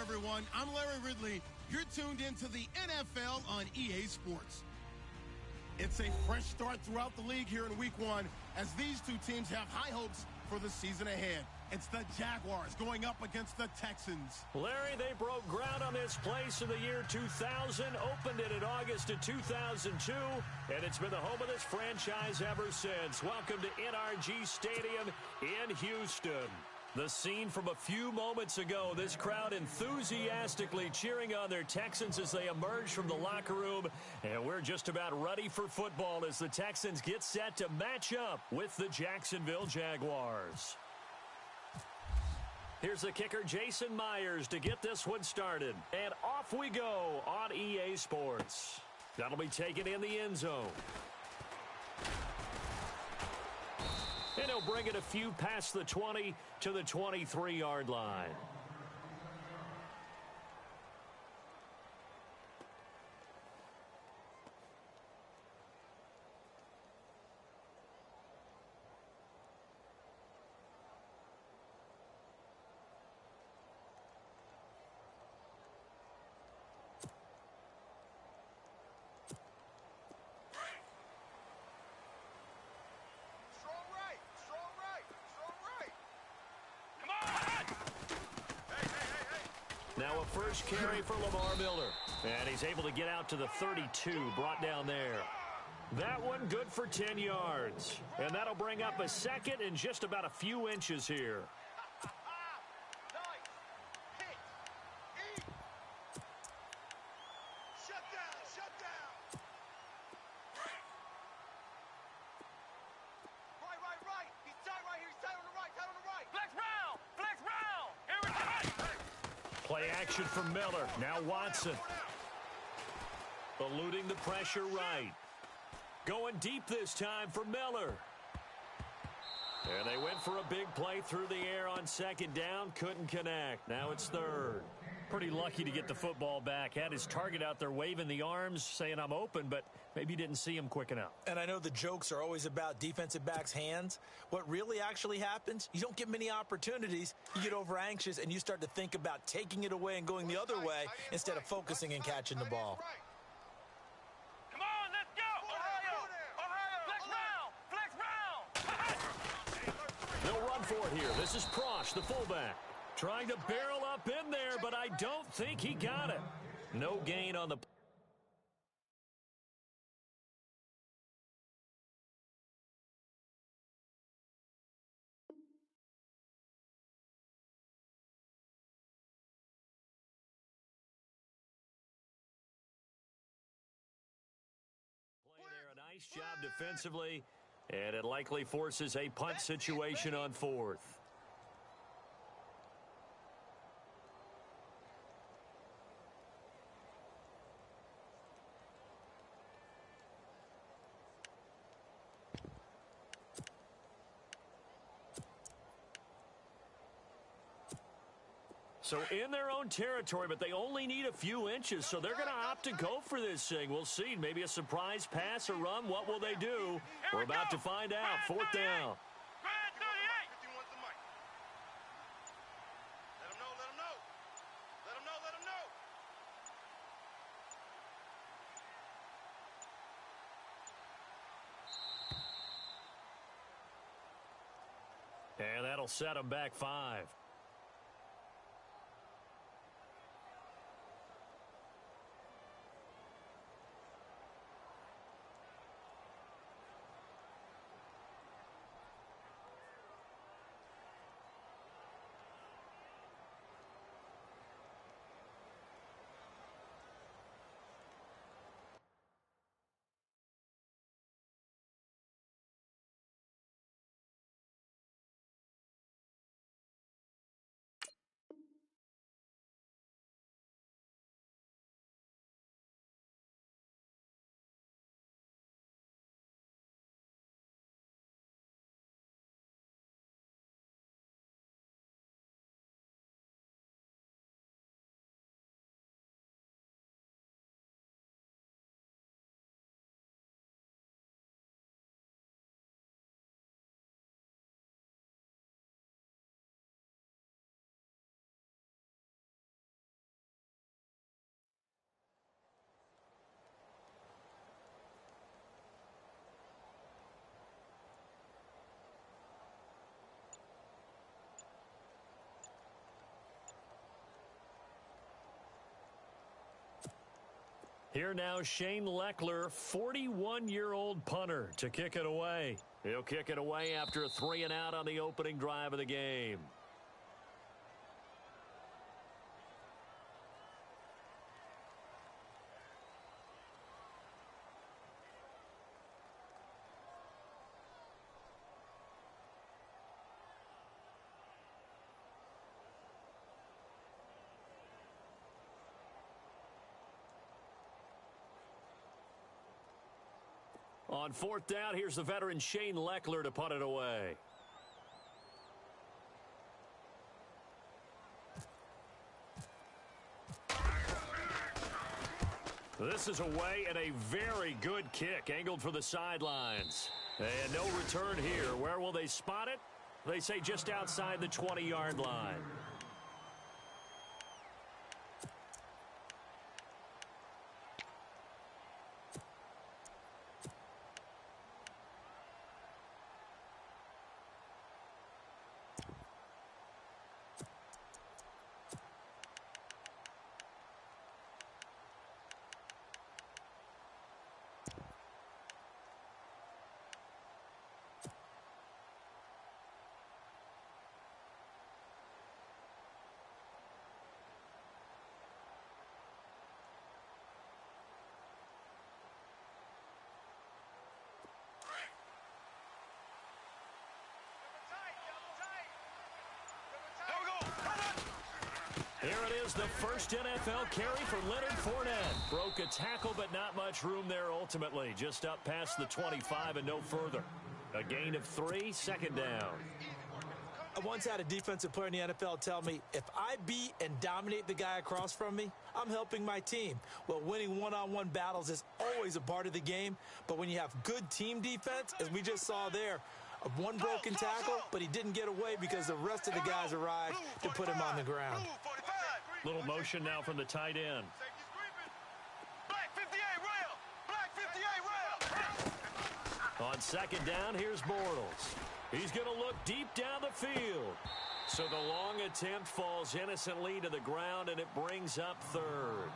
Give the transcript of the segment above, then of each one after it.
everyone. I'm Larry Ridley. You're tuned into the NFL on EA Sports. It's a fresh start throughout the league here in Week 1 as these two teams have high hopes for the season ahead. It's the Jaguars going up against the Texans. Larry, they broke ground on this place in the year 2000, opened it in August of 2002, and it's been the home of this franchise ever since. Welcome to NRG Stadium in Houston. The scene from a few moments ago, this crowd enthusiastically cheering on their Texans as they emerge from the locker room. And we're just about ready for football as the Texans get set to match up with the Jacksonville Jaguars. Here's the kicker, Jason Myers, to get this one started. And off we go on EA Sports. That'll be taken in the end zone. And he'll bring it a few past the 20 to the 23-yard line. Now a first carry for Lamar Miller. And he's able to get out to the 32, brought down there. That one good for 10 yards. And that'll bring up a second and just about a few inches here. Play action from Miller. Now Watson. Eluding the pressure right. Going deep this time for Miller. And they went for a big play through the air on second down. Couldn't connect. Now it's third. Pretty lucky to get the football back. Had his target out there waving the arms, saying I'm open, but maybe didn't see him quick enough. And I know the jokes are always about defensive backs' hands. What really actually happens, you don't get many opportunities. You get over anxious, and you start to think about taking it away and going the other way instead of focusing and catching the ball. Come on, let's go! Ohio! Flex round! They'll run for it here. This is Prosh, the fullback. Trying to barrel up in there, but I don't think he got it. No gain on the play there. A nice job defensively, and it likely forces a punt situation on fourth. So in their own territory, but they only need a few inches, so they're going to opt to go for this thing. We'll see. Maybe a surprise pass or run. What will they do? We're about to find out. Fourth down. And that'll set them back 5. Here now, Shane Leckler, 41-year-old punter, to kick it away. He'll kick it away after a 3-and-out on the opening drive of the game. On fourth down, here's the veteran Shane Leckler to punt it away. This is away and a very good kick, angled for the sidelines. And no return here. Where will they spot it? They say just outside the 20-yard line. Here it is, the first NFL carry for Leonard Fournette. Broke a tackle, but not much room there ultimately. Just up past the 25 and no further. A gain of 3, second down. I once had a defensive player in the NFL tell me, if I beat and dominate the guy across from me, I'm helping my team. Well, winning one-on-one battles is always a part of the game, but when you have good team defense, as we just saw there, one broken tackle, but he didn't get away because the rest of the guys arrived to put him on the ground. Little motion now from the tight end. Black 58 rail! Black 58 rail! On second down, here's Bortles. He's going to look deep down the field. So the long attempt falls innocently to the ground, and it brings up third.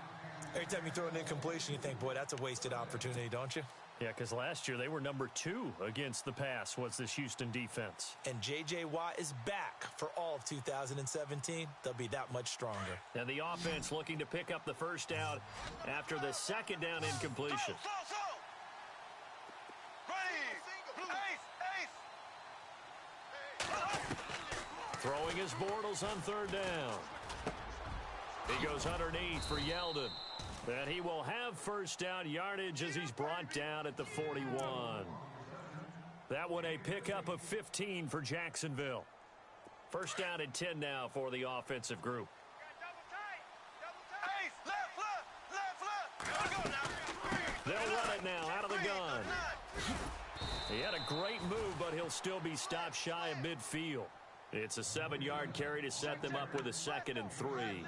Every time you throw an incompletion, you think, boy, that's a wasted opportunity, don't you? Yeah, because last year they were number 2 against the pass, was this Houston defense. And J.J. Watt is back for all of 2017. They'll be that much stronger. And the offense looking to pick up the first down after the second down incompletion. Throwing his Bortles on third down. He goes underneath for Yeldon. And he will have first down yardage as he's brought down at the 41. That one a pickup of 15 for Jacksonville. First down and 10 now for the offensive group. They'll run it now out of the gun. He had a great move, but he'll still be stopped shy of midfield. It's a 7-yard carry to set them up with a 2nd and 3.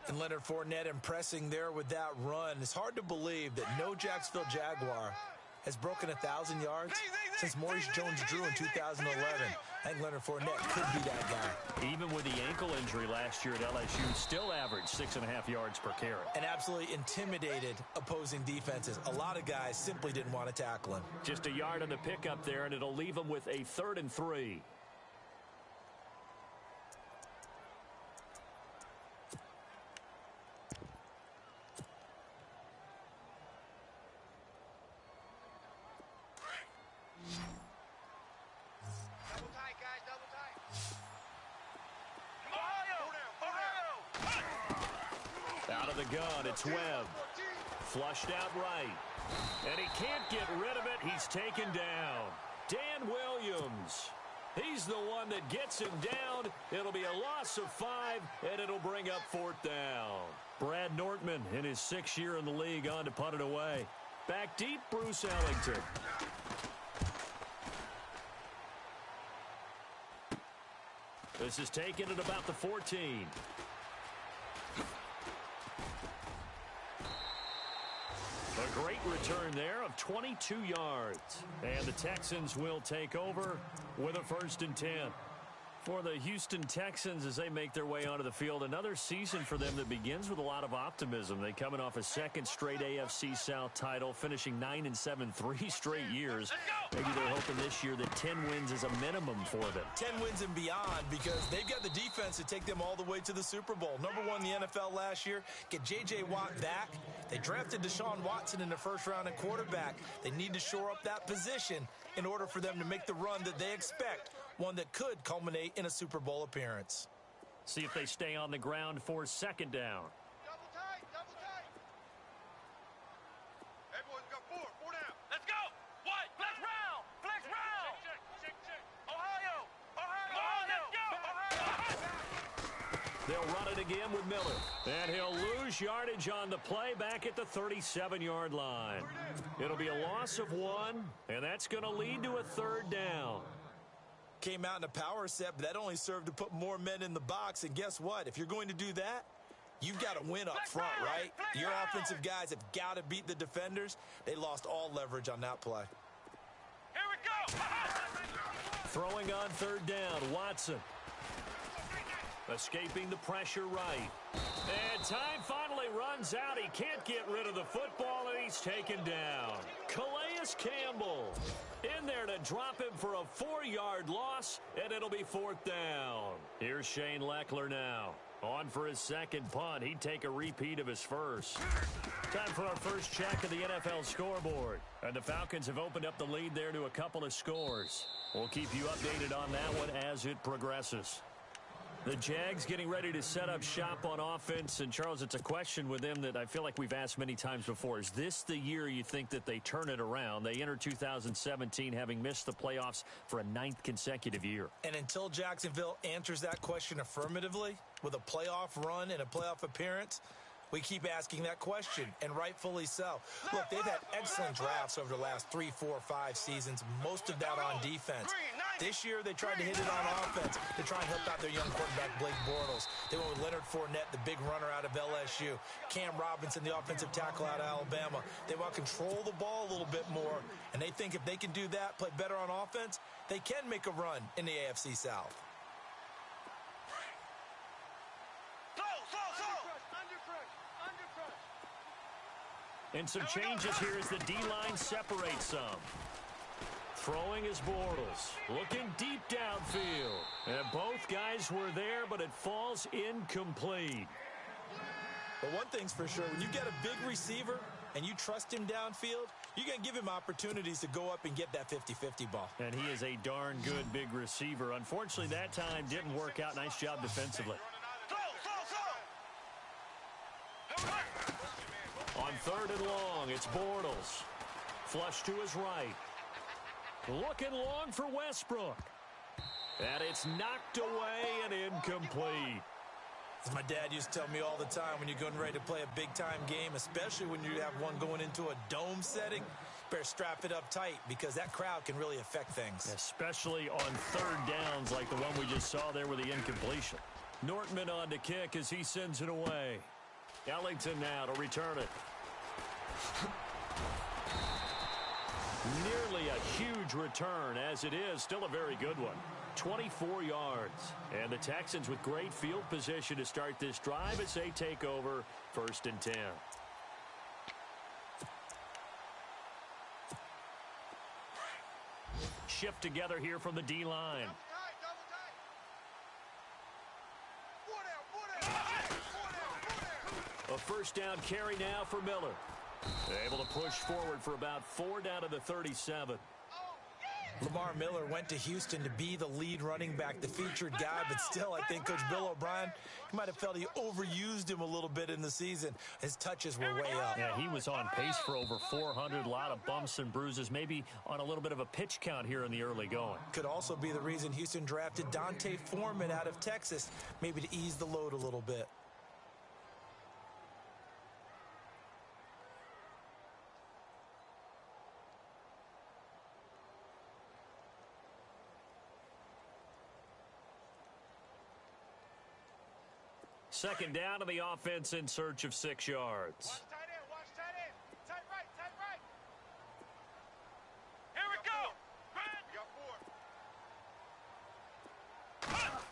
And Leonard Fournette impressing there with that run. It's hard to believe that no Jacksonville Jaguar has broken 1,000 yards since Maurice Jones-Drew in 2011. I think Leonard Fournette could be that guy. Even with the ankle injury last year at LSU, still averaged 6.5 yards per carry. And absolutely intimidated opposing defenses. A lot of guys simply didn't want to tackle him. Just a yard on the pickup there, and it'll leave him with a 3rd and 3. Out of the gun, it's Webb. Flushed out right. And he can't get rid of it. He's taken down. Dan Williams. He's the one that gets him down. It'll be a loss of 5, and it'll bring up 4th down. Brad Nortman in his 6th year in the league on to punt it away. Back deep, Bruce Ellington. This is taken at about the 14. A great return there of 22 yards. And the Texans will take over with a 1st and 10. For the Houston Texans as they make their way onto the field, another season for them that begins with a lot of optimism. They coming off a second straight AFC South title, finishing 9-7 3 straight years. Maybe they're hoping this year that 10 wins is a minimum for them. 10 wins and beyond, because they've got the defense to take them all the way to the Super Bowl. Number 1 in the NFL last year. Get J.J. Watt back. They drafted Deshaun Watson in the first round at quarterback. They need to shore up that position in order for them to make the run that they expect, one that could culminate in a Super Bowl appearance. See if they stay on the ground for second down. Double tight, double tight. Hey, boys, we got four down. Let's go. What? Flex round. Check. Ohio. Let's go. They'll run it again with Miller. And he'll lose yardage on the play back at the 37-yard line. It'll be a loss of 1, and that's going to lead to a third down. Came out in a power set, but that only served to put more men in the box. And guess what? If you're going to do that, you've got to win up front, right? Your offensive guys have got to beat the defenders. They lost all leverage on that play. Here we go. Throwing on third down, Watson. Escaping the pressure right. And time finally runs out. He can't get rid of the football, and he's taken down. Calais Campbell in there to drop him for a 4-yard loss, and it'll be fourth down. Here's Shane Leckler now. On for his second punt. He'd take a repeat of his first. Time for our first check of the NFL scoreboard. And the Falcons have opened up the lead there to a couple of scores. We'll keep you updated on that one as it progresses. The Jags getting ready to set up shop on offense. And, Charles, it's a question with them that I feel like we've asked many times before. Is this the year you think that they turn it around? They enter 2017 having missed the playoffs for a 9th consecutive year. And until Jacksonville answers that question affirmatively with a playoff run and a playoff appearance, we keep asking that question, and rightfully so. Look, they've had excellent drafts over the last 3, 4, 5 seasons, most of that on defense. This year, they tried to hit it on offense. They try and help out their young quarterback, Blake Bortles. They went with Leonard Fournette, the big runner out of LSU. Cam Robinson, the offensive tackle out of Alabama. They want to control the ball a little bit more, and they think if they can do that, play better on offense, they can make a run in the AFC South. And some changes here as the D-line separates some. Throwing is Bortles. Looking deep downfield. And both guys were there, but it falls incomplete. But one thing's for sure, when you get a big receiver and you trust him downfield, you're going to give him opportunities to go up and get that 50-50 ball. And he is a darn good big receiver. Unfortunately, that time didn't work out. Nice job defensively. On third and long, it's Bortles. Flush to his right. Looking long for Westbrook. And it's knocked away and incomplete. As my dad used to tell me all the time, when you're getting ready to play a big-time game, especially when you have one going into a dome setting, better strap it up tight because that crowd can really affect things. Especially on third downs like the one we just saw there with the incompletion. Nortman on to kick as he sends it away. Ellington now to return it. Nearly a huge return, as it is still a very good one. 24 yards. And the Texans with great field position to start this drive as they take over 1st and 10. Shift together here from the D-line. A first down carry now for Miller. Able to push forward for about 4 down to the 37. Lamar Miller went to Houston to be the lead running back, the featured guy, but still I think Coach Bill O'Brien, he might have felt he overused him a little bit in the season. His touches were way up. Yeah, he was on pace for over 400, a lot of bumps and bruises, maybe on a little bit of a pitch count here in the early going. Could also be the reason Houston drafted Dante Foreman out of Texas, maybe to ease the load a little bit. Second down to the offense in search of 6 yards. Watch tight end, watch tight end. Tight right, tight right. Here we go. We got 4.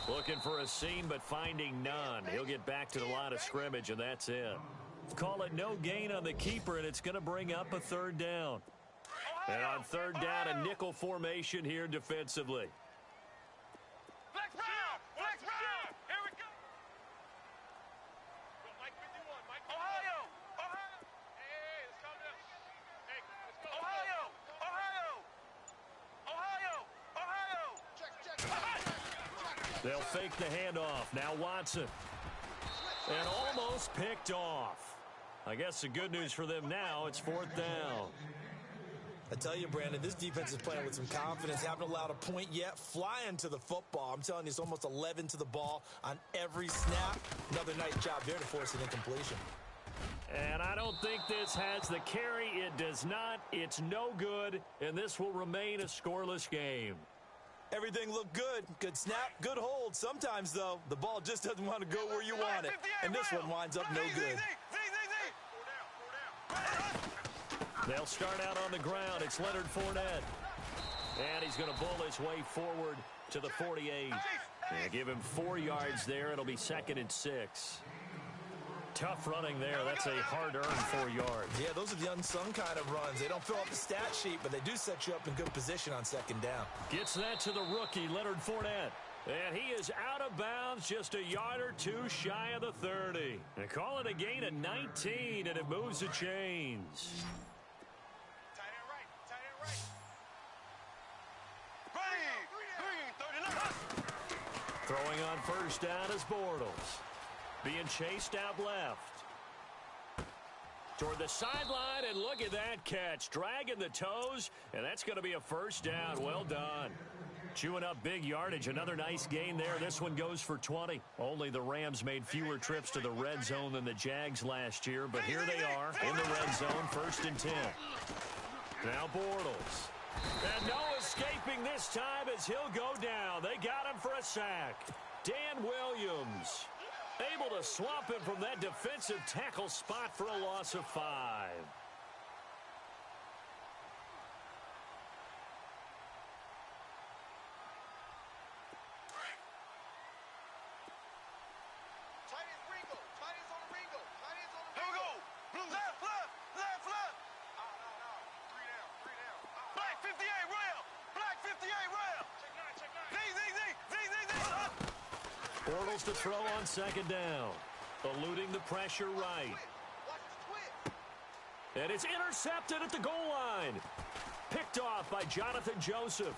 Looking for a seam, but finding none. He'll get back to the line of scrimmage, and that's it. Call it no gain on the keeper, and it's going to bring up a third down. And on third down, a nickel formation here defensively. Flex round! Flex round! Here we go! Mike 51, Mike 51. Ohio! Ohio! Hey, let's calm down. Hey, let's go. Ohio! Ohio! Ohio! Ohio! Check. They'll fake the handoff. Now Watson. And almost picked off. I guess the good news for them now, it's fourth down. I tell you, Brandon, this defense is playing with some confidence. Haven't allowed a point yet. Flying to the football. I'm telling you, it's almost 11 to the ball on every snap. Another nice job there to force an incompletion. And I don't think this has the carry. It does not. It's no good. And this will remain a scoreless game. Everything looked good. Good snap, good hold. Sometimes, though, the ball just doesn't want to go where you want it. And this one winds up no good. They'll start out on the ground. It's Leonard Fournette. And he's going to bull his way forward to the 48. They'll give him 4 yards there. It'll be 2nd and 6. Tough running there. That's a hard-earned 4 yards. Yeah, those are the unsung kind of runs. They don't fill up the stat sheet, but they do set you up in good position on second down. Gets that to the rookie, Leonard Fournette. And he is out of bounds, just a yard or two shy of the 30. They call it a gain of 19, and it moves the chains. Throwing on first down is Bortles. Being chased out left. Toward the sideline, and look at that catch. Dragging the toes, and that's going to be a first down. Well done. Chewing up big yardage. Another nice gain there. This one goes for 20. Only the Rams made fewer trips to the red zone than the Jags last year, but here they are in the red zone, 1st and 10. Now Bortles. And no escaping this time as he'll go down. They got him for a sack. Dan Williams able to swamp him from that defensive tackle spot for a loss of 5. Bortles to throw on second down. Eluding the pressure right. And it's intercepted at the goal line. Picked off by Jonathan Joseph.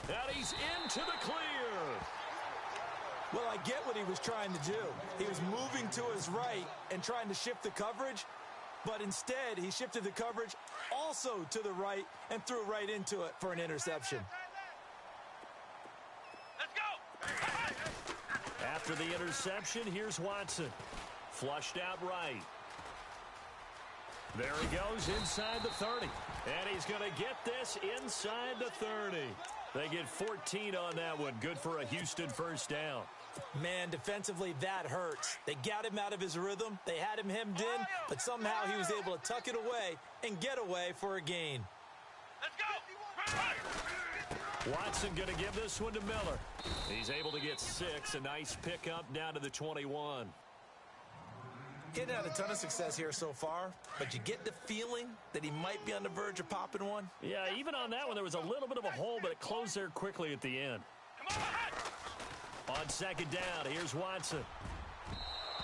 And he's into the clear. Well, I get what he was trying to do. He was moving to his right and trying to shift the coverage, but instead he shifted the coverage also to the right and threw right into it for an interception. After the interception, here's Watson. Flushed out right. There he goes inside the 30. And he's going to get this inside the 30. They get 14 on that one. Good for a Houston first down. Man, defensively, that hurts. They got him out of his rhythm. They had him hemmed in, but somehow he was able to tuck it away and get away for a gain. Let's go! Watson going to give this one to Miller. He's able to get 6. A nice pickup down to the 21. He hadn't had a ton of success here so far, but you get the feeling that he might be on the verge of popping one. Yeah, even on that one, there was a little bit of a hole, but it closed there quickly at the end. On second down, here's Watson.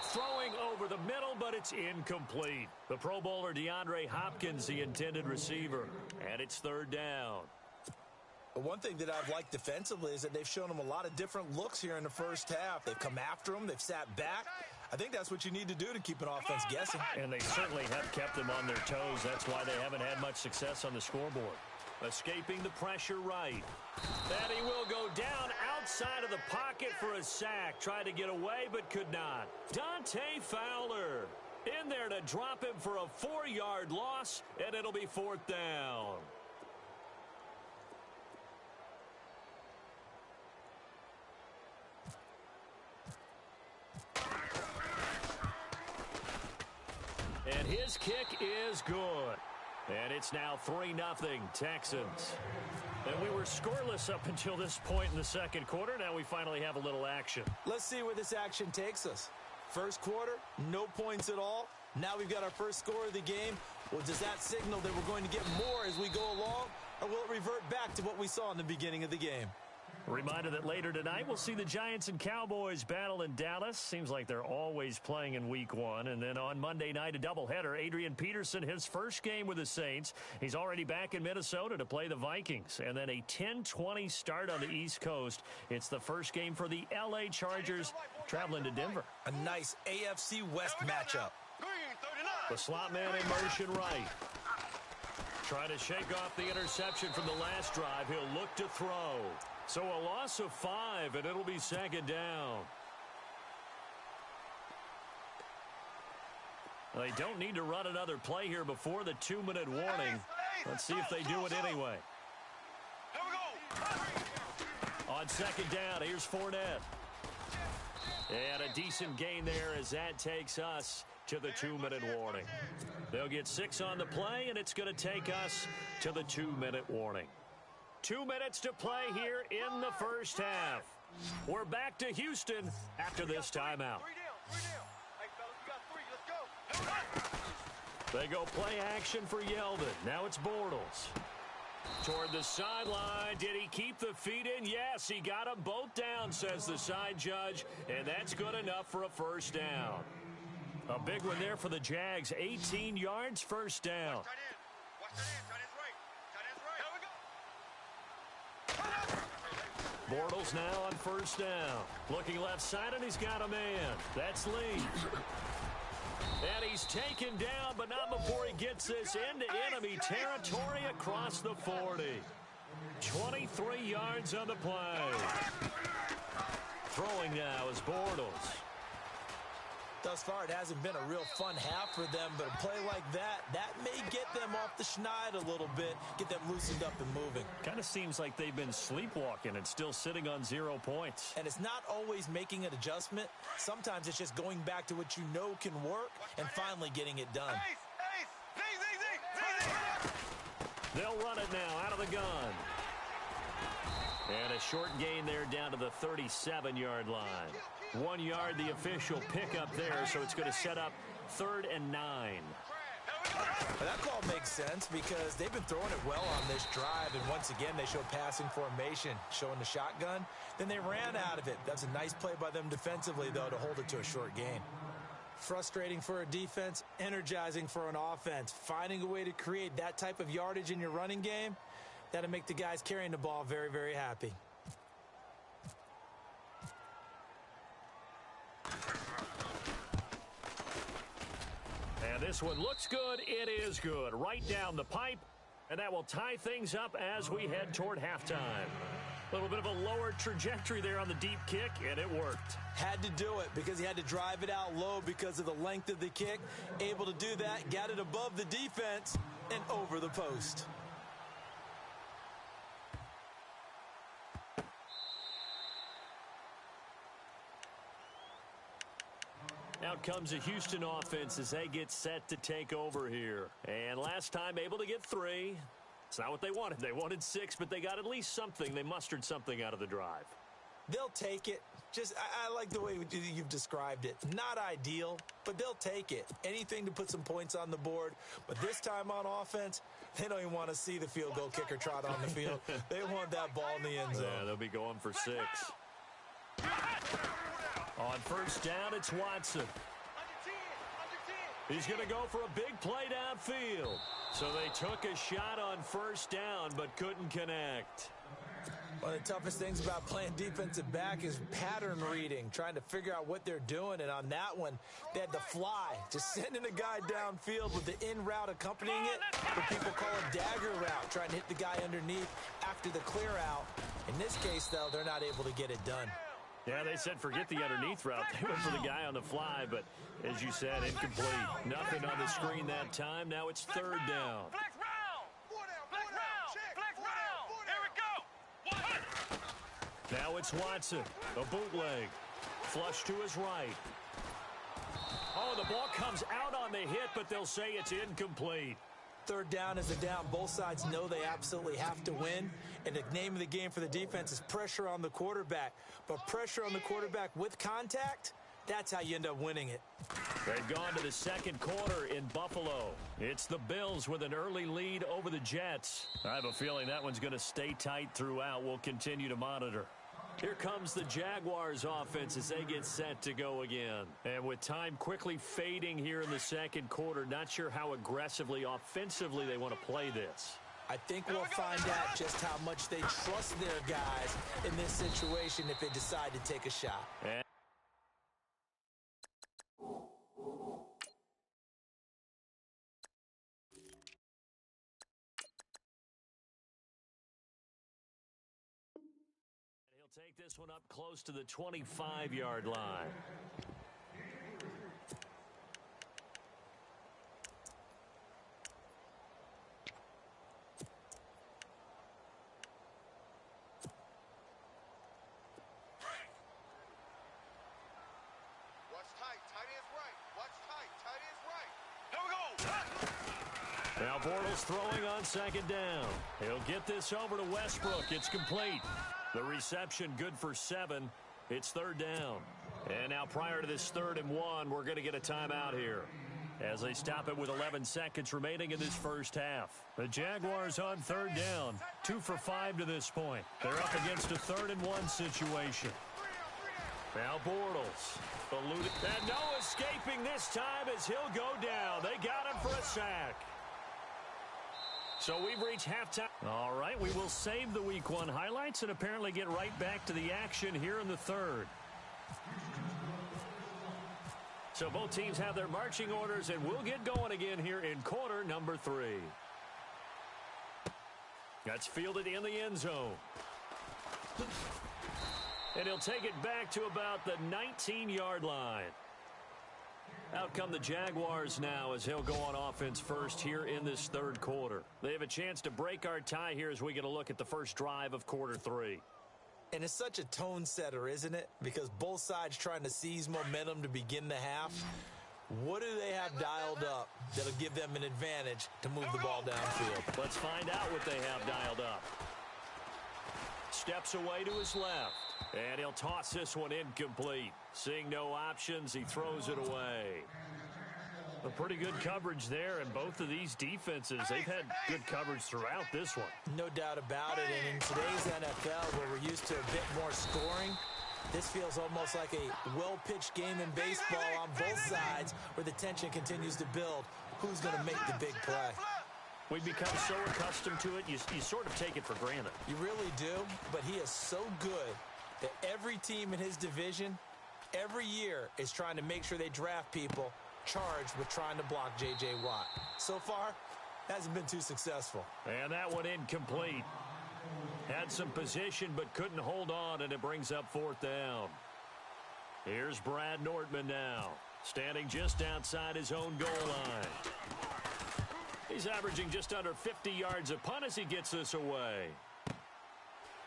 Throwing over the middle, but it's incomplete. The Pro Bowler DeAndre Hopkins, the intended receiver. And it's third down. But one thing that I've liked defensively is that they've shown him a lot of different looks here in the first half. They've come after him. They've sat back. I think that's what you need to do to keep an offense guessing. And they certainly have kept them on their toes. That's why they haven't had much success on the scoreboard. Escaping the pressure right. And he will go down outside of the pocket for a sack. Tried to get away, but could not. Dante Fowler in there to drop him for a 4-yard loss, and it'll be fourth down. And his kick is good. And it's now 3-0 Texans. And we were scoreless up until this point in the second quarter. Now we finally have a little action. Let's see where this action takes us. First quarter, no points at all. Now we've got our first score of the game. Well, does that signal that we're going to get more as we go along, or will it revert back to what we saw in the beginning of the game? Reminder that later tonight we'll see the Giants and Cowboys battle in Dallas. Seems like they're always playing in week one. And then on Monday night, a doubleheader. Adrian Peterson, his first game with the Saints. He's already back in Minnesota to play the Vikings. And then a 10-20 start on the East Coast. It's the first game for the L.A. Chargers traveling to Denver. A nice AFC West matchup. The slot man in motion right. Trying to shake off the interception from the last drive. He'll look to throw. So a loss of 5, and it'll be second down. They don't need to run another play here before the 2-minute warning. Let's see if they do it anyway. On second down, here's Fournette. And a decent gain there as that takes us to the 2-minute warning. They'll get 6 on the play, and it's going to take us to the 2-minute warning. 2 minutes to play here in the first half. We're back to Houston after this timeout. They go play action for Yeldon. Now it's Bortles. Toward the sideline. Did he keep the feet in? Yes, he got them both down, says the side judge. And that's good enough for a first down. A big one there for the Jags. 18 yards, first down. Bortles now on first down. Looking left side, and he's got a man. That's Lee. And he's taken down, but not before he gets this into enemy territory across the 40. 23 yards on the play. Throwing now is Bortles. Thus far, it hasn't been a real fun half for them, but a play like that may get them off the schneid a little bit, get them loosened up and moving. Kind of seems like they've been sleepwalking and still sitting on 0 points. And it's not always making an adjustment. Sometimes it's just going back to what you know can work and finally getting it done. They'll run it now out of the gun. And a short gain there down to the 37-yard line. 1 yard, the official pickup there, so it's going to set up 3rd and 9. That call makes sense because they've been throwing it well on this drive, and once again they show passing formation, showing the shotgun. Then they ran out of it. That's a nice play by them defensively, though, to hold it to a short gain. Frustrating for a defense, energizing for an offense. Finding a way to create that type of yardage in your running game, that'll make the guys carrying the ball very, very happy. And this one looks good. It is good. Right down the pipe. And that will tie things up as we head toward halftime. A little bit of a lower trajectory there on the deep kick, and it worked. Had to do it because he had to drive it out low because of the length of the kick. Able to do that, got it above the defense and over the post. Out comes a Houston offense as they get set to take over here. And last time able to get 3. It's not what they wanted. They wanted 6, but they got at least something. They mustered something out of the drive. They'll take it. I like the way you've described it. Not ideal, but they'll take it. Anything to put some points on the board. But this time on offense, they don't even want to see the field goal kicker trot on the field. They want that ball in the end zone. Yeah, they'll be going for 6. On first down, it's Watson. He's going to go for a big play downfield. So they took a shot on first down, but couldn't connect. One of the toughest things about playing defensive back is pattern reading, trying to figure out what they're doing. And on that one, they had the fly, just sending a guy downfield with the in route accompanying it. What people call a dagger route, trying to hit the guy underneath after the clear out. In this case, though, they're not able to get it done. Yeah, they said forget the underneath route. They went for the guy on the fly, but as you said, incomplete. Nothing on the screen that time. Now it's 3rd down. Flex round! Flex round! Here we go! Now it's Watson. A bootleg. Flush to his right. Oh, the ball comes out on the hit, but they'll say it's incomplete. third down is a down. Both sides know they absolutely have to win. And the name of the game for the defense is pressure on the quarterback. But pressure on the quarterback with contact, that's how you end up winning it. They've gone to the second quarter in Buffalo. It's the Bills with an early lead over the Jets. I have a feeling that one's going to stay tight throughout. We'll continue to monitor. Here comes the Jaguars offense as they get set to go again. And with time quickly fading here in the second quarter, not sure how aggressively, offensively they want to play this. I think we'll find out just how much they trust their guys in this situation if they decide to take a shot. And he'll take this one up close to the 25-yard line. Now Bortles throwing on second down. He'll get this over to Westbrook. It's complete. The reception good for 7. It's third down. And now prior to this 3rd and 1, we're going to get a timeout here as they stop it with 11 seconds remaining in this first half. The Jaguars on third down. 2 for 5 to this point. They're up against a 3rd and 1 situation. Now Bortles. Eluded. And no escaping this time as he'll go down. They got him for a sack. So we've reached halftime. All right, we will save the Week 1 highlights and apparently get right back to the action here in the 3rd. So both teams have their marching orders, and we'll get going again here in quarter number 3. That's fielded in the end zone. And he'll take it back to about the 19-yard line. Out come the Jaguars now as he'll go on offense first here in this 3rd quarter. They have a chance to break our tie here as we get a look at the first drive of quarter 3. And it's such a tone setter, isn't it? Because both sides trying to seize momentum to begin the half. What do they have dialed up that'll give them an advantage to move the ball downfield? Let's find out what they have dialed up. Steps away to his left. And he'll toss this one incomplete. Seeing no options, he throws it away. A pretty good coverage there, and both of these defenses, they've had good coverage throughout this one. No doubt about it, and in today's NFL, where we're used to a bit more scoring, this feels almost like a well-pitched game in baseball on both sides, where the tension continues to build. Who's going to make the big play? We've become so accustomed to it, you sort of take it for granted. You really do, but he is so good that every team in his division, every year, is trying to make sure they draft people charged with trying to block J.J. Watt. So far, hasn't been too successful. And that one incomplete. Had some position but couldn't hold on, and it brings up 4th down. Here's Brad Nortman now, standing just outside his own goal line. He's averaging just under 50 yards a punt as he gets this away.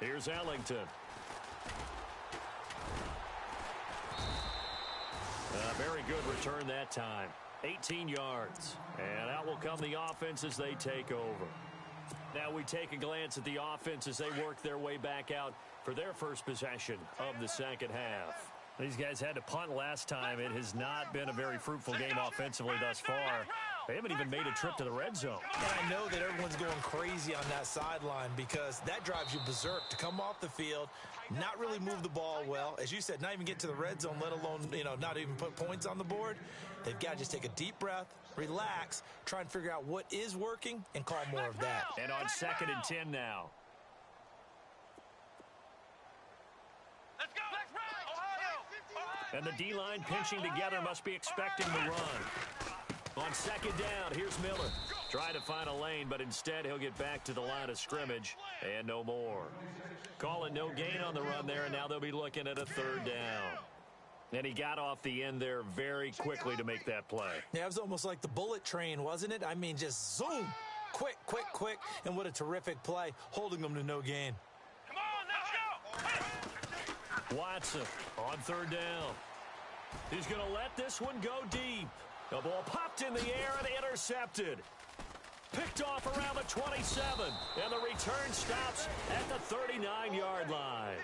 Here's Ellington. A very good return that time. 18 yards. And out will come the offense as they take over. Now we take a glance at the offense as they work their way back out for their first possession of the second half. These guys had to punt last time. It has not been a very fruitful game offensively thus far. They haven't even made a trip to the red zone. And I know that everyone's going crazy on that sideline because that drives you berserk to come off the field, not really move the ball well. As you said, not even get to the red zone, let alone, not even put points on the board. They've got to just take a deep breath, relax, try and figure out what is working, and call more of that. And on 2nd and 10 now. Let's go! Ohio! And the D-line pinching together, must be expecting the run. On 2nd down, here's Miller. Trying to find a lane, but instead he'll get back to the line of scrimmage and no more. Calling no gain on the run there, and now they'll be looking at a 3rd down. And he got off the end there very quickly to make that play. Yeah, it was almost like the bullet train, wasn't it? I mean, just zoom. Quick, quick, quick. And what a terrific play, holding them to no gain. Come on, let's go! Watson on 3rd down. He's going to let this one go deep. The ball popped in the air and intercepted. Picked off around the 27, and the return stops at the 39-yard line.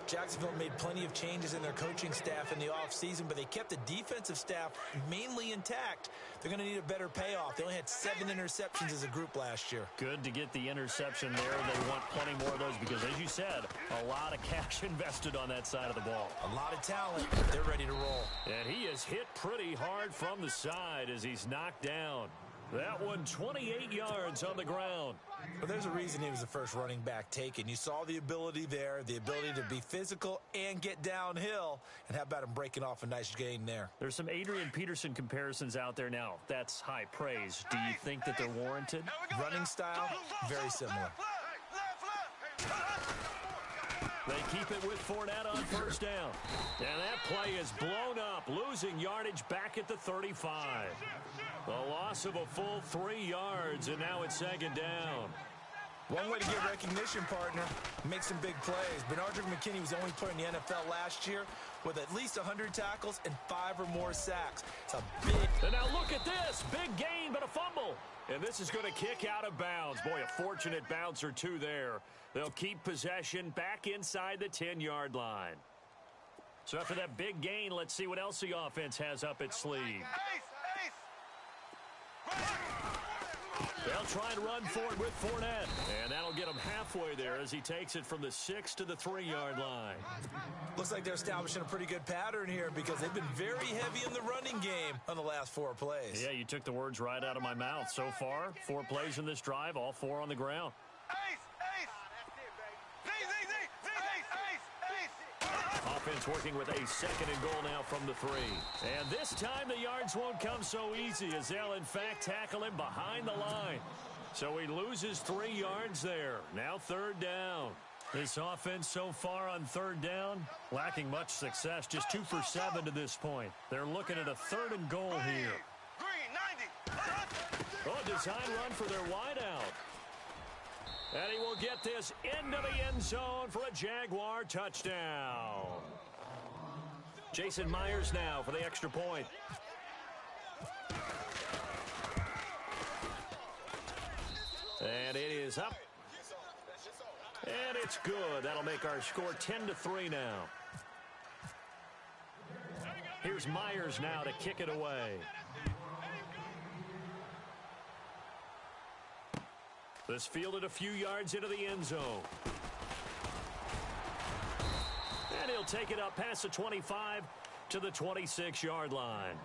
Jacksonville made plenty of changes in their coaching staff in the offseason, but they kept the defensive staff mainly intact. They're going to need a better payoff. They only had 7 interceptions as a group last year. Good to get the interception there. They want plenty more of those because, as you said, a lot of cash invested on that side of the ball. A lot of talent. They're ready to roll. And he is hit pretty hard from the side as he's knocked down. That one 28 yards on the ground. Well, there's a reason he was the first running back taken. You saw the ability there, the ability to be physical and get downhill. And how about him breaking off a nice gain there? There's some Adrian Peterson comparisons out there now. That's high praise. Do you think that they're warranted? Running style, very similar. They keep it with Fournette on first down. And that play is blown up, losing yardage back at the 35. A loss of a full 3 yards, and now it's second down. One way to get recognition, partner, make some big plays. Bernard McKinney was the only player in the NFL last year with at least 100 tackles and 5 or more sacks. It's a big... And now look at this. Big gain, but a fumble. And this is going to kick out of bounds. Boy, a fortunate bounce or two there. They'll keep possession back inside the 10-yard line. So after that big gain, let's see what else the offense has up its sleeve. They'll try and run for it with Fournette. And that'll get him halfway there as he takes it from the 6 to the 3-yard line. Looks like they're establishing a pretty good pattern here because they've been very heavy in the running game on the last 4 plays. Yeah, you took the words right out of my mouth. So far, 4 plays in this drive, all 4 on the ground. Offense working with a second and goal now from the 3. And this time the yards won't come so easy as they'll in fact tackle him behind the line. So he loses 3 yards there. Now third down. This offense so far on third down, lacking much success. Just 2 for 7 to this point. They're looking at a third and goal here. Oh, design run for their wideout. And he will get this into the end zone for a Jaguar touchdown. Jason Myers now for the extra point. And it is up. And it's good. That'll make our score 10-3 now. Here's Myers now to kick it away. This fielded a few yards into the end zone. And he'll take it up past the 25 to the 26-yard line.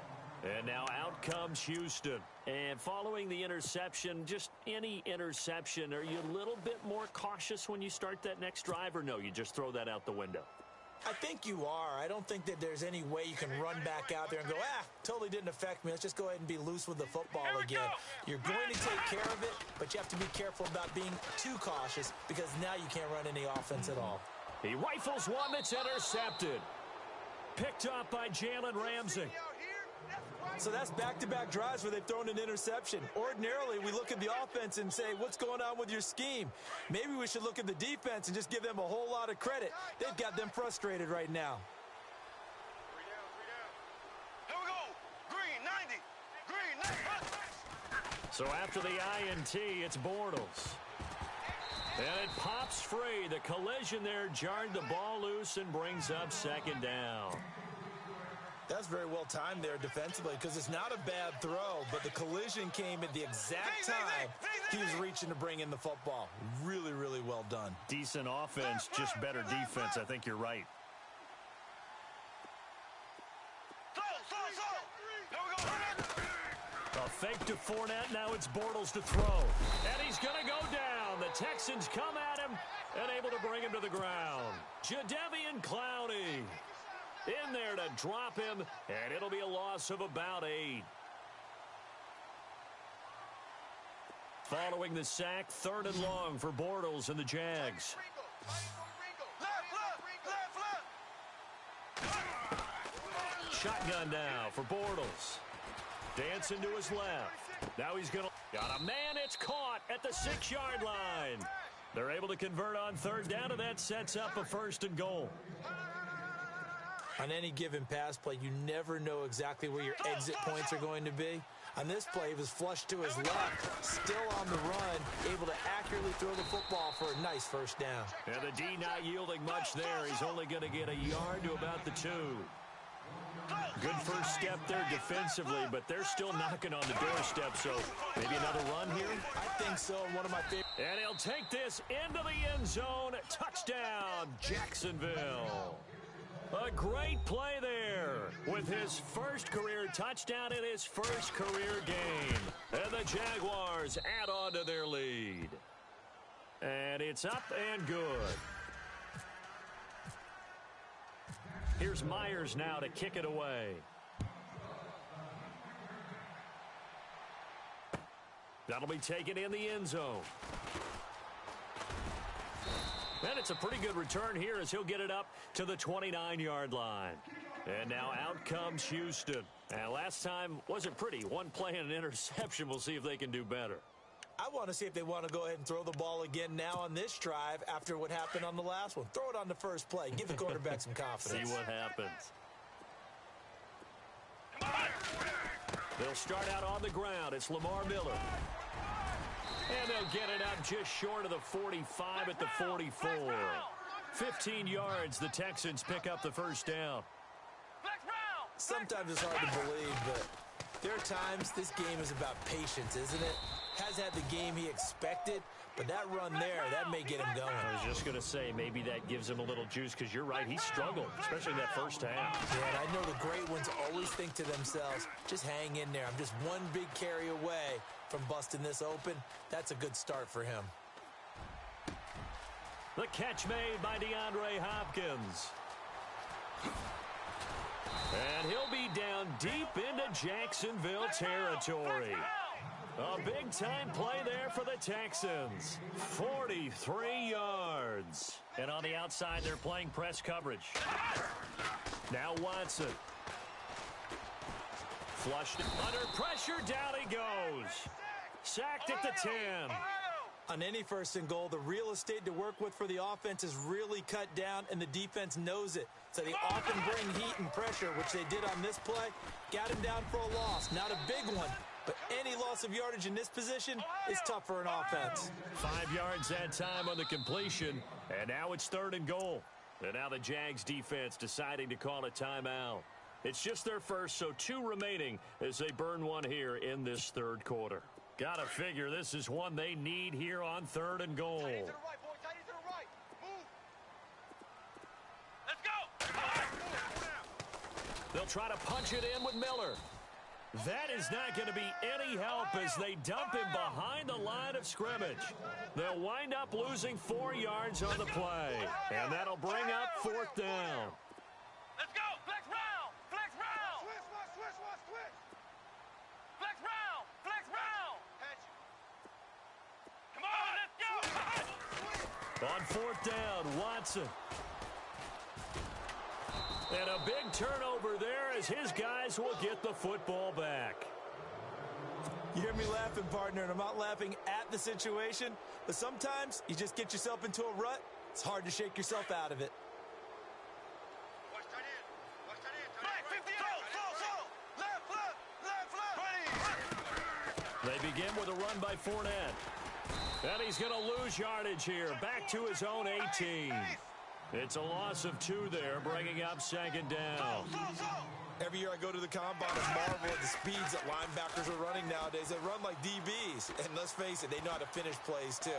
And now out comes Houston. And following the interception, just any interception, are you a little bit more cautious when you start that next drive, or no, you just throw that out the window? I think you are. I don't think that there's any way you can run back out there and go, totally didn't affect me. Let's just go ahead and be loose with the football again. You're going to take care of it, but you have to be careful about being too cautious because now you can't run any offense at all. He rifles one that's intercepted. Picked up by Jalen Ramsey. So that's back-to-back drives where they've thrown an interception. Ordinarily, we look at the offense and say, what's going on with your scheme? Maybe we should look at the defense and just give them a whole lot of credit. They've got them frustrated right now. Here we go. Green 90. Green 90. So after the INT, it's Bortles. And it pops free. The collision there jarred the ball loose and brings up second down. That's very well timed there defensively because it's not a bad throw, but the collision came at the exact time he was reaching to bring in the football. Really, really well done. Decent offense, just better defense. I think you're right. A fake to Fournette. Now it's Bortles to throw. And he's going to go down. The Texans come at him and able to bring him to the ground. Jadeveon Clowney in there to drop him, and it'll be a loss of about 8. Following the sack, third and long for Bortles and the Jags. Shotgun now for Bortles. Dancing to his left. Now he's going to... Got a man, it's caught at the 6-yard line. They're able to convert on third down, and that sets up a first and goal. On any given pass play, you never know exactly where your exit points are going to be. On this play, he was flushed to his left, still on the run, able to accurately throw the football for a nice first down. And the D not yielding much there. He's only going to get a yard to about the 2. Good first step there defensively, but they're still knocking on the doorstep, so maybe another run here? I think so. One of my favorite. And he'll take this into the end zone. Touchdown, Jacksonville. A great play there with his first career touchdown in his first career game. And the Jaguars add on to their lead. And it's up and good. Here's Myers now to kick it away. That'll be taken in the end zone. And it's a pretty good return here as he'll get it up to the 29-yard line. And now out comes Houston. And last time wasn't pretty. One play and an interception. We'll see if they can do better. I want to see if they want to go ahead and throw the ball again now on this drive after what happened on the last one. Throw it on the first play. Give the quarterback some confidence. See what happens. They'll start out on the ground. It's Lamar Miller. And they'll get it up just short of the 45 at the 44. 15 yards, the Texans pick up the first down. Sometimes it's hard to believe, but there are times this game is about patience, isn't it? Has had the game he expected, but that run there, that may get him going. I was just going to say, maybe that gives him a little juice, because you're right, he struggled, especially in that first half. Yeah, and I know the great ones always think to themselves, just hang in there. I'm just one big carry away from busting this open. That's a good start for him. The catch made by DeAndre Hopkins. And he'll be down deep into Jacksonville territory. A big-time play there for the Texans. 43 yards. And on the outside, they're playing press coverage. Now Watson. Flushed under pressure, down he goes. Sacked at the 10. On any first and goal, the real estate to work with for the offense is really cut down, and the defense knows it. So they often bring heat and pressure, which they did on this play. Got him down for a loss. Not a big one, but any loss of yardage in this position is tough for an offense. 5 yards that time on the completion, and now it's 3rd and goal. And now the Jags defense deciding to call a timeout. It's just their first, so 2 remaining as they burn one here in this 3rd quarter. Got to figure this is one they need here on 3rd and goal. Tight end to the right, boy. Tight end to the right. Move. Let's go. They'll try to punch it in with Miller. That is not going to be any help as they dump him behind the line of scrimmage. They'll wind up losing 4 yards on the play, and that'll bring up 4th down. Let's go. Flex round. Flex round. Switch. Flex round. Flex round. Come on, let's go. On 4th down, Watson. And a big turnover there as his guys will get the football back. You hear me laughing, partner, and I'm not laughing at the situation, but sometimes you just get yourself into a rut. It's hard to shake yourself out of it. Watch tight end. Watch tight end. Right, 50 Left. They begin with a run by Fournette. And he's going to lose yardage here. Back to his own 18. It's a loss of 2 there, bringing up 2nd down. Every year I go to the combine and marvel at the speeds that linebackers are running nowadays. They run like DBs. And let's face it, they know how to finish plays too.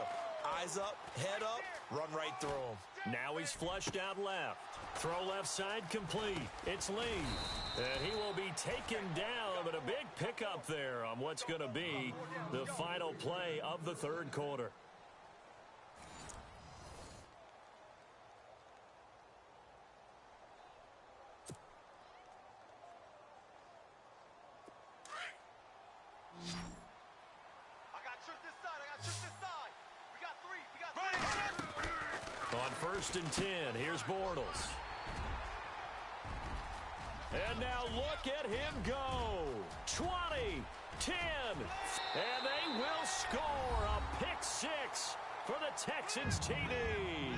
Eyes up, head up, run right through them. Now he's flushed out left. Throw left side complete. It's Lee. And he will be taken down, but a big pickup there on what's going to be the final play of the 3rd quarter. On 1st and 10, here's Bortles. And now look at him go. 20, 10, and they will score a pick 6 for the Texans TD.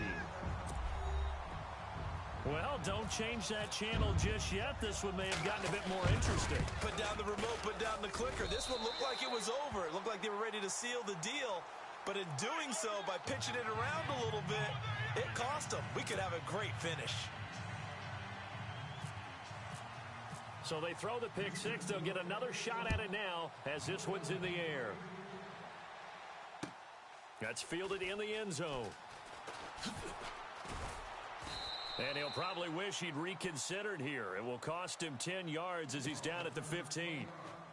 Well, don't change that channel just yet. This one may have gotten a bit more interesting. Put down the remote, put down the clicker. This one looked like it was over. It looked like they were ready to seal the deal. But in doing so, by pitching it around a little bit, it cost them. We could have a great finish. So they throw the pick six. They'll get another shot at it now as this one's in the air. That's fielded in the end zone. And he'll probably wish he'd reconsidered here. It will cost him 10 yards as he's down at the 15.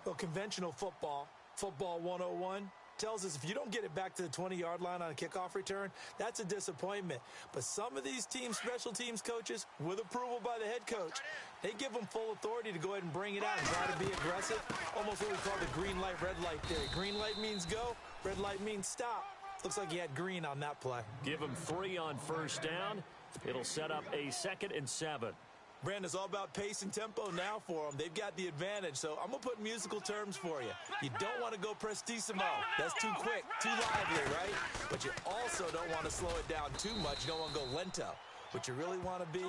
Well, conventional football 101, tells us if you don't get it back to the 20-yard line on a kickoff return, that's a disappointment. But some of these teams, special teams coaches, with approval by the head coach, they give them full authority to go ahead and bring it out and try to be aggressive. Almost what we call the green light, red light theory. Green light means go, red light means stop. Looks like he had green on that play. Give him 3 on first down. It'll set up a 2nd and 7. Brandon, it's all about pace and tempo now for them. They've got the advantage, so I'm going to put musical terms for you. You don't want to go prestissimo. That's too quick, too lively, right? But you also don't want to slow it down too much. You don't want to go lento. What you really want to be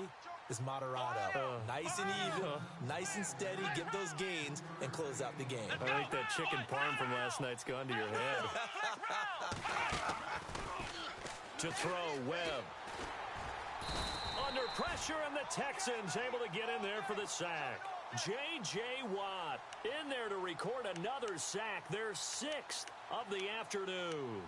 is moderato. Nice and even, nice and steady, get those gains, and close out the game. I think that chicken parm from last night's gone to your head. To throw, Webb. Under pressure, and the Texans able to get in there for the sack. J.J. Watt in there to record another sack, their 6th of the afternoon.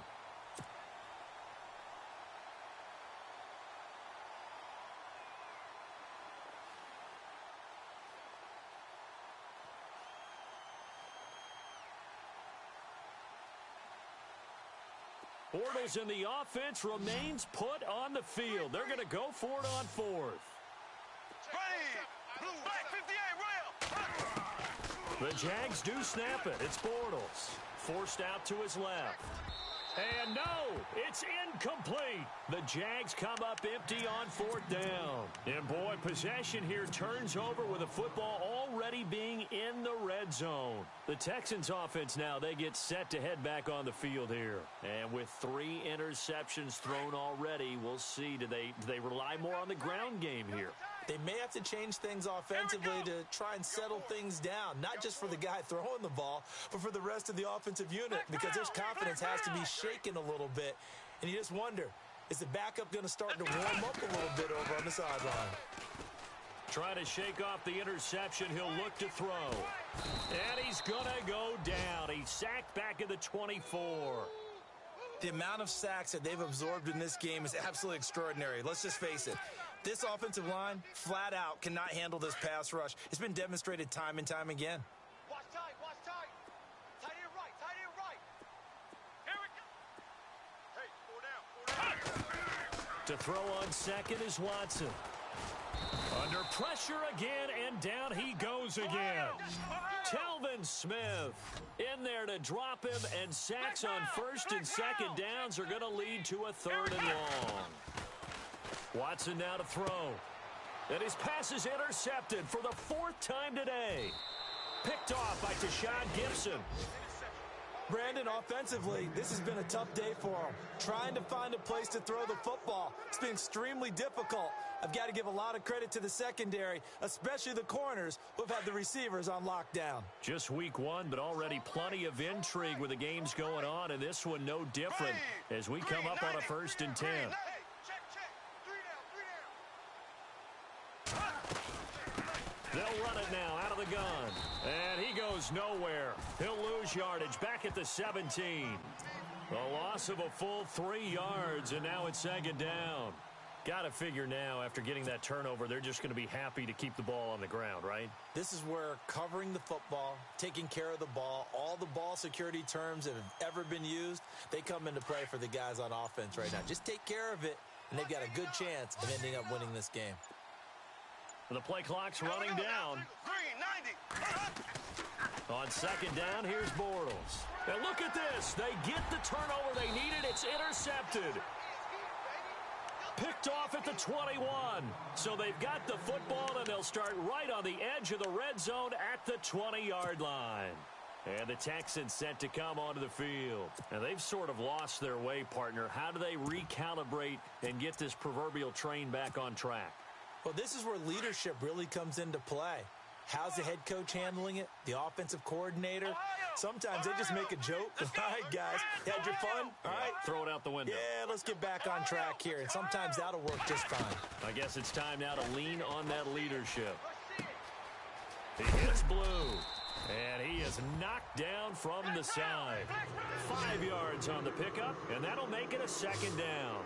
Bortles in the offense remains put on the field. They're going to go for it on 4th. The Jags do snap it. It's Bortles. Forced out to his left. And no, it's incomplete. The Jags come up empty on 4th down. And boy, possession here turns over with the football already being in the red zone. The Texans offense now, they get set to head back on the field here. And with 3 interceptions thrown already, we'll see. Do they rely more on the ground game here? They may have to change things offensively to try and settle things down, not just for the guy throwing the ball, but for the rest of the offensive unit, because their confidence has to be shaken a little bit. And you just wonder, is the backup going to start to warm up a little bit over on the sideline? Trying to shake off the interception. He'll look to throw. And he's going to go down. He's sacked back at the 24. The amount of sacks that they've absorbed in this game is absolutely extraordinary. Let's just face it. This offensive line, flat out, cannot handle this pass rush. It's been demonstrated time and time again. Watch tight, watch tight. Tight end right, tight end right. Here we go. Hey, 4 down. To throw on 2nd is Watson. Under pressure again, and down he goes again. Telvin Smith in there to drop him, and sacks on 1st and 2nd downs are going to lead to a 3rd and long. Watson now to throw. And his pass is intercepted for the 4th time today. Picked off by Tashawn Gibson. Brandon, offensively, this has been a tough day for him. Trying to find a place to throw the football. It's been extremely difficult. I've got to give a lot of credit to the secondary, especially the corners who have had the receivers on lockdown. Just week 1, but already plenty of intrigue with the games going on, and this one no different as we come up on a 1st and 10. They'll run it now out of the gun. And he goes nowhere. He'll lose yardage back at the 17. A loss of a full 3 yards, and now it's 2nd down. Got to figure now, after getting that turnover, they're just going to be happy to keep the ball on the ground, right? This is where covering the football, taking care of the ball, all the ball security terms that have ever been used, they come into play for the guys on offense right now. Just take care of it, and they've got a good chance of ending up winning this game. The play clock's running down. Green, 90. On 2nd down, here's Bortles. And look at this. They get the turnover they needed. It's intercepted. Picked off at the 21. So they've got the football, and they'll start right on the edge of the red zone at the 20-yard line. And the Texans set to come onto the field. And they've sort of lost their way, partner. How do they recalibrate and get this proverbial train back on track? Well, this is where leadership really comes into play. How's the head coach handling it? The offensive coordinator? Sometimes they just make a joke. All right, guys, had your fun? All right. Throw it out the window. Yeah, let's get back on track here. And sometimes that'll work just fine. I guess it's time now to lean on that leadership. He hits blue. And he is knocked down from the side. 5 yards on the pickup, and that'll make it a second down.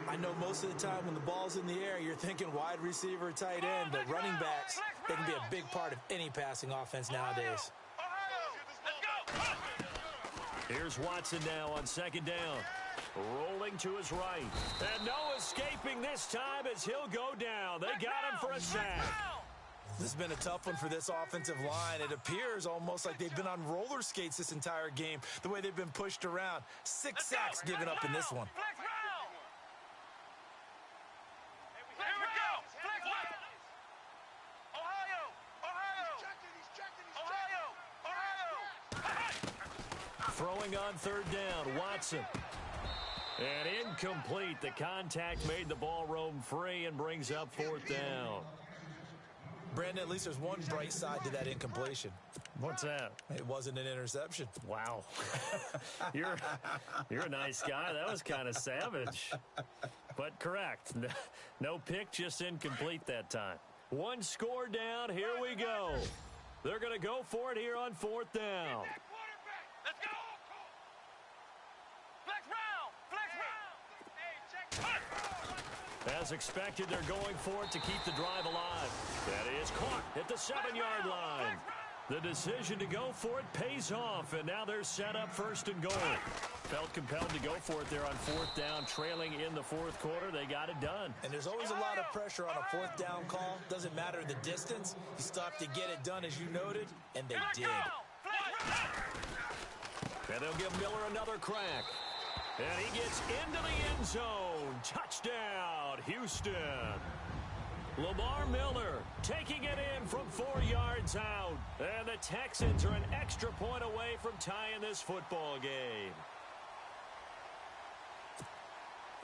I know most of the time when the ball's in the air, you're thinking wide receiver, tight end, but running backs, they can be a big part of any passing offense nowadays. Here's Watson now on second down. Rolling to his right. And no escaping this time as he'll go down. They got him for a sack. This has been a tough one for this offensive line. It appears almost like they've been on roller skates this entire game, the way they've been pushed around. 6 sacks given up in this one. Throwing on third down, Watson. And incomplete. The contact made the ball roam free and brings up fourth down. Brandon, at least there's one bright side to that incompletion. What's that? It wasn't an interception. Wow. You're a nice guy. That was kind of savage. But correct. No pick, just incomplete that time. One score down. Here we go. They're going to go for it here on fourth down. Let's go! Flex round! As expected, they're going for it to keep the drive alive. That is caught at the 7-yard line. The decision to go for it pays off, and now they're set up first and goal. Felt compelled to go for it there on fourth down, trailing in the fourth quarter. They got it done. And there's always a lot of pressure on a fourth down call. Doesn't matter the distance. You still have to get it done, as you noted, and they did. And they'll give Miller another crack. And he gets into the end zone. Touchdown, Houston. Lamar Miller taking it in from 4 yards out. And the Texans are an extra point away from tying this football game.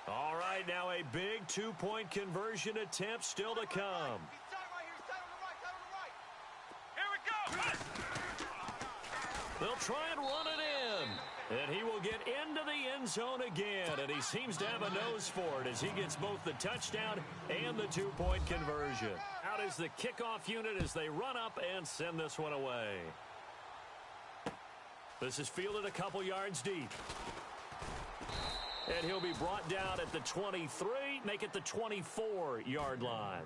All right, now a big 2-point conversion attempt still to come. They'll try and run it in. And he will get into the end zone again. And he seems to have a nose for it as he gets both the touchdown and the 2-point conversion. Out is the kickoff unit as they run up and send this one away. This is fielded a couple yards deep. And he'll be brought down at the 23, make it the 24-yard line.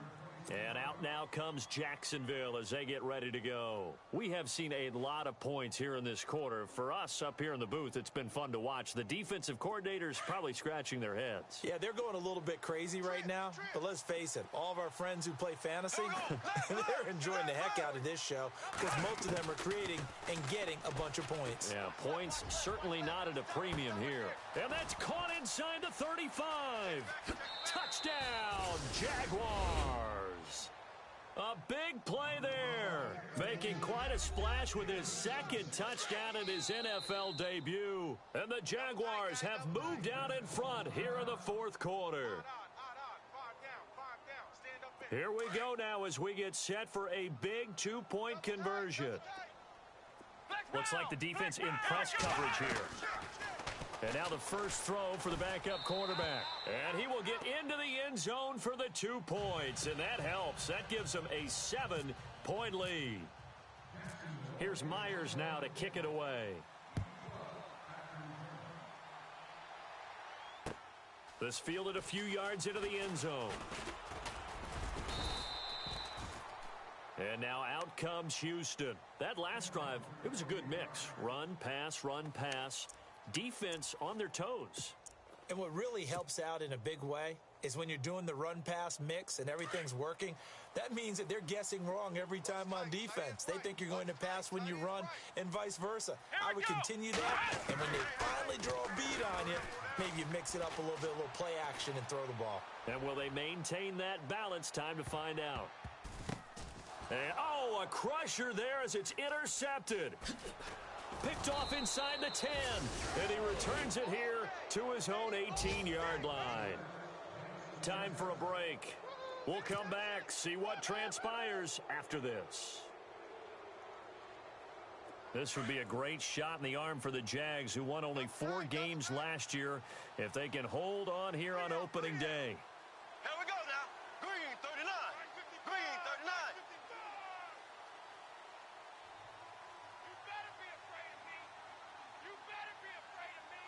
And out now comes Jacksonville as they get ready to go. We have seen a lot of points here in this quarter. For us up here in the booth, it's been fun to watch. The defensive coordinators probably scratching their heads. Yeah, they're going a little bit crazy right now. But let's face it, all of our friends who play fantasy, they're enjoying the heck out of this show because most of them are creating and getting a bunch of points. Yeah, points certainly not at a premium here. And that's caught inside the 35. Touchdown, Jaguars. A big play there, making quite a splash with his second touchdown in his NFL debut. And the Jaguars have moved out in front here in the fourth quarter. Here we go now as we get set for a big 2-point conversion. Looks like the defense in press coverage here. And now the first throw for the backup quarterback. And he will get into the end zone for the 2 points. And that helps. That gives him a 7-point lead. Here's Myers now to kick it away. This fielded a few yards into the end zone. And now out comes Houston. That last drive, it was a good mix. Run, pass. Defense on their toes. And what really helps out in a big way is when you're doing the run-pass mix and everything's working, that means that they're guessing wrong every time on defense. They think you're going to pass when you run and vice versa. I would continue that, and when they finally draw a beat on you, maybe you mix it up a little bit, a little play action, and throw the ball. And will they maintain that balance? Time to find out. And, a crusher there as it's intercepted. Picked off inside the 10, and he returns it here to his own 18-yard line. Time for a break. We'll come back, see what transpires after this. This would be a great shot in the arm for the Jags, who won only 4 games last year, if they can hold on here on opening day. Here we go now. Green 39. Green 39. You better be afraid of me. You better be afraid of me.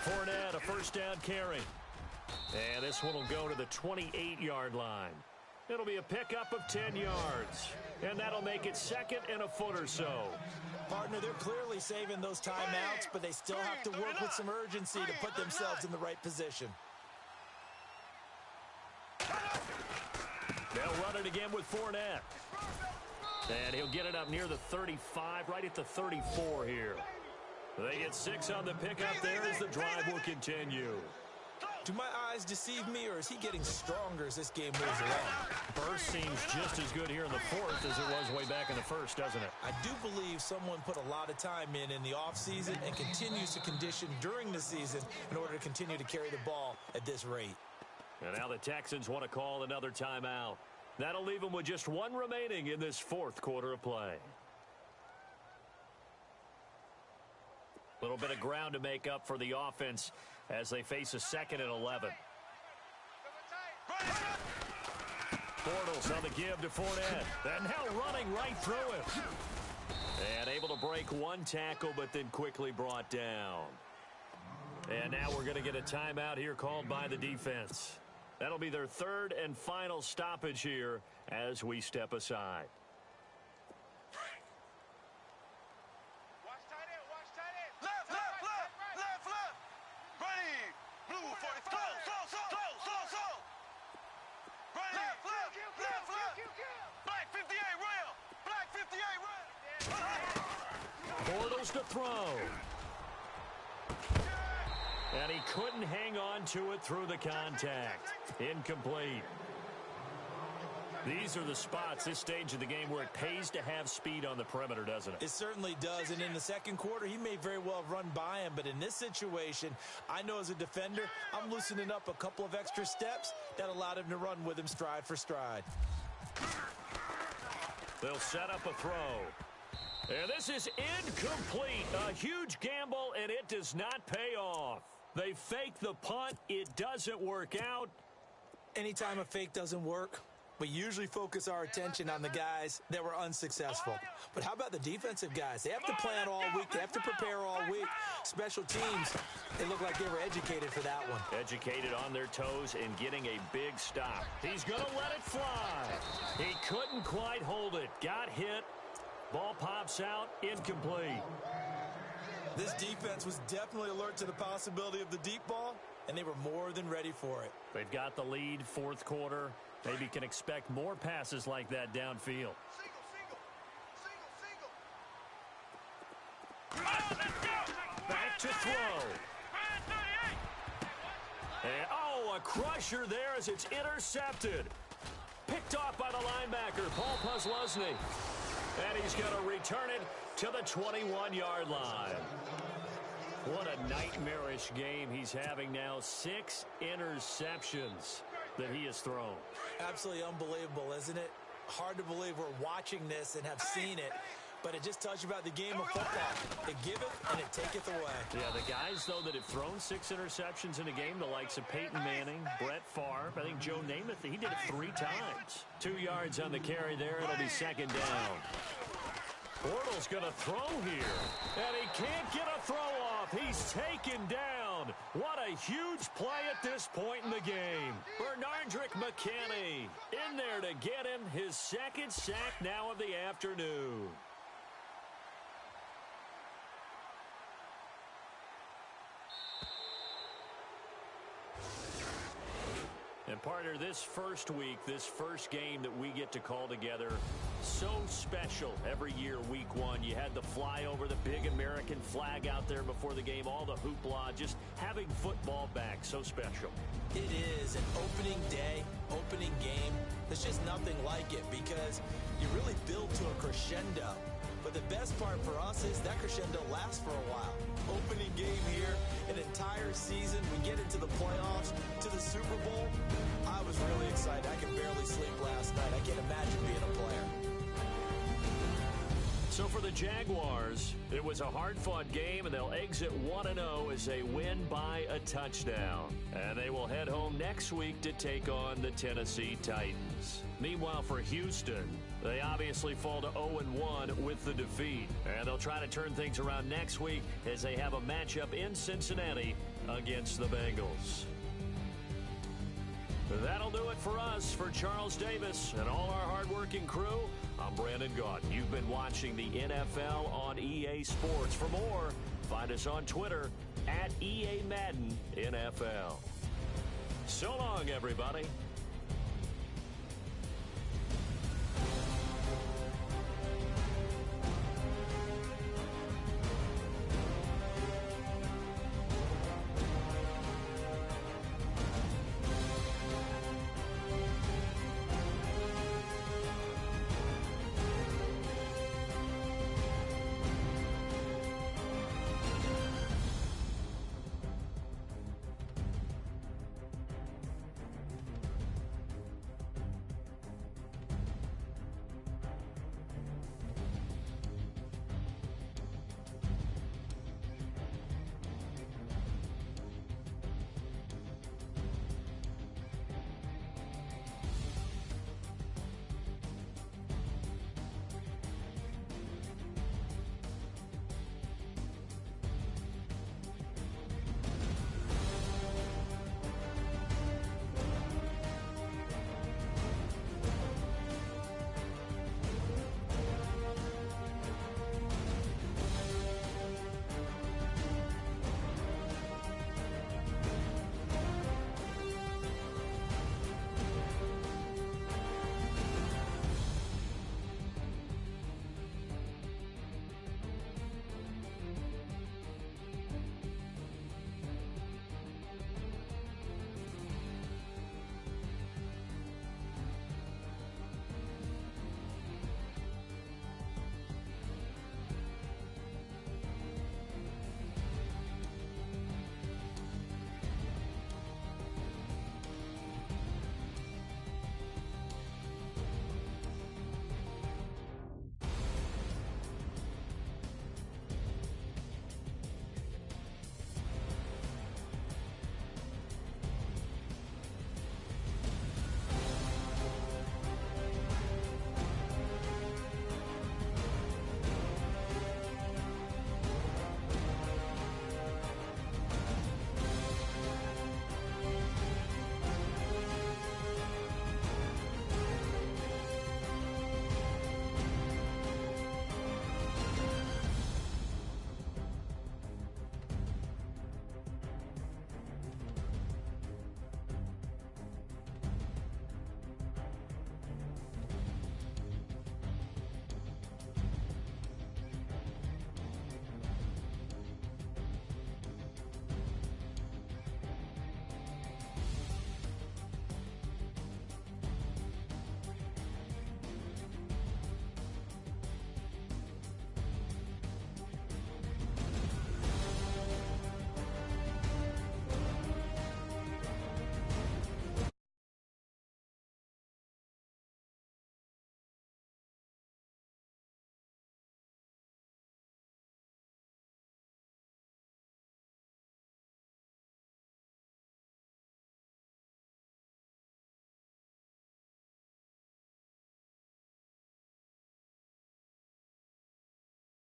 Fournette, a first down carry. And this one will go to the 28-yard line. It'll be a pickup of 10 yards. And that'll make it 2nd and a foot or so. Partner, they're clearly saving those timeouts, but they still have to work with some urgency to put themselves in the right position. They'll run it again with Fournette. And he'll get it up near the 35, right at the 34 here. They get 6 on the pickup there as the drive will continue. Do my eyes deceive me, or is he getting stronger as this game moves along? Burst seems just as good here in the 4th as it was way back in the 1st, doesn't it? I do believe someone put a lot of time in the offseason and continues to condition during the season in order to continue to carry the ball at this rate. And now the Texans want to call another timeout. That'll leave them with just 1 remaining in this 4th quarter of play. A little bit of ground to make up for the offense as they face a 2nd and 11. Bortles on the give to Fournette. And now running right through him. And able to break 1 tackle, but then quickly brought down. And now we're going to get a timeout here called by the defense. That'll be their 3rd and final stoppage here as we step aside. Bortles to throw. And he couldn't hang on to it through the contact. Incomplete. These are the spots, this stage of the game, where it pays to have speed on the perimeter, doesn't it? It certainly does. And in the 2nd quarter, he may very well have run by him. But in this situation, I know as a defender, I'm loosening up a couple of extra steps that allowed him to run with him stride for stride. They'll set up a throw. And this is incomplete. A huge gamble, and it does not pay off. They fake the punt. It doesn't work out. Anytime a fake doesn't work, we usually focus our attention on the guys that were unsuccessful. But how about the defensive guys? They have to plan all week. They have to prepare all week. Special teams, they look like they were educated for that one. Educated on their toes and getting a big stop. He's going to let it fly. He couldn't quite hold it. Got hit. Ball pops out. Incomplete. This defense was definitely alert to the possibility of the deep ball, and they were more than ready for it. They've got the lead, 4th quarter. Maybe can expect more passes like that downfield. Back to throw. And, a crusher there as it's intercepted. Picked off by the linebacker, Paul Posluszny. And he's going to return it to the 21-yard line. What a nightmarish game he's having now. 6 interceptions that he has thrown. Absolutely unbelievable, isn't it? Hard to believe we're watching this and have seen it, but it just tells you about the game of football. It giveth and it taketh away. Yeah, the guys, though, that have thrown 6 interceptions in a game, the likes of Peyton Manning, Brett Favre, I think Joe Namath, he did it 3 times. 2 yards on the carry there. It'll be 2nd down. Bortles going to throw here, and he can't get a throw off. He's taken down. What a huge play at this point in the game. Bernardrick McKinney in there to get him his 2nd sack now of the afternoon. And partner, this first week, this first game that we get to call together, so special every year, week 1. You had the flyover, the big American flag out there before the game, all the hoopla, just having football back, so special. It is an opening day, opening game. There's just nothing like it because you really build to a crescendo. But the best part for us is that crescendo lasts for a while. Opening game here, an entire entire season, we get into the playoffs, to the Super Bowl. I was really excited. I could barely sleep last night. I can't imagine being a player. So for the Jaguars, it was a hard-fought game, and they'll exit 1-0 as they win by a touchdown. And they will head home next week to take on the Tennessee Titans. Meanwhile, for Houston, they obviously fall to 0-1 with the defeat. And they'll try to turn things around next week as they have a matchup in Cincinnati against the Bengals. That'll do it for us. For Charles Davis and all our hardworking crew, I'm Brandon Gaudin. You've been watching the NFL on EA Sports. For more, find us on Twitter at EA Madden NFL. So long, everybody.